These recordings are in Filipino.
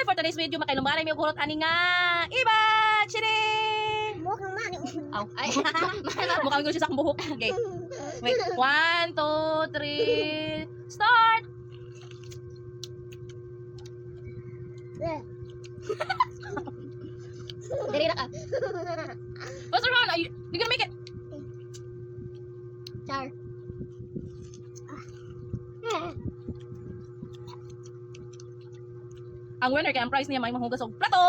For today's video, makailumaray may ukurot ani nga. Iba! Chiring! Mukhang mani. Aw, ay. Mukhang ko siya sa akong buhok. Okay. Wait. 1, 2, 3. Start! Dali na ka. What's around? Are you gonna make it? Char. Ang winner kaya ang prize niya may mahugas og plato.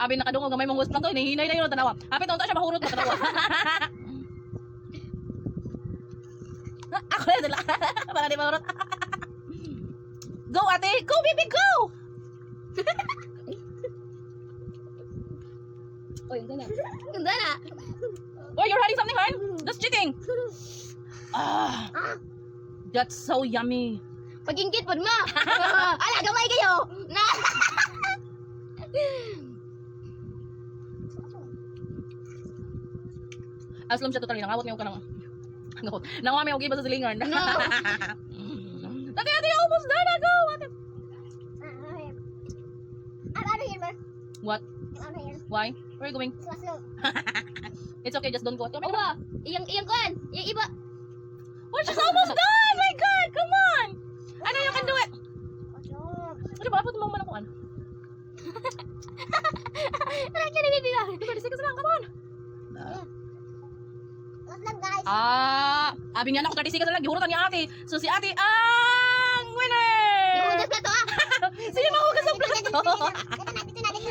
Abi nakadungog nga may mahugas plato, hinihinay na yun ang tanawa. Hapit na siya mahurot na tanawa. Ako na dala. Para di mahurot. Go ate! Go baby, go! Oh, yung gana. Yung gana. Oh, you're hiding something, hon? That's cheating. Ah, that's so yummy. Pag-ingkit po mo. Ala, gamay kayo. Na. Aslom siya totally nangawat niyo ka ng ngawat. Nangwa may og iba sa silingan. No. Ate, ate, almost done na. Go, ate. Ano yun ba? What? Ano yun? Why? Where are you going? Swaslo. It's okay, just don't go. Oh, ba? Iyang kuan. Iyang iba. Oh, she's almost done! My God, come on! Ano, you can do it! Ano ba? Pwede mo man ako, ano? Ano ka na baby ba? 30 seconds lang, come on! Last lang guys. Abi niya na ako 30 seconds lang, gihurutan ni ate. So si ate ang winner! Yung hugas na to ah. Sino mahugas ang plato? Dito na.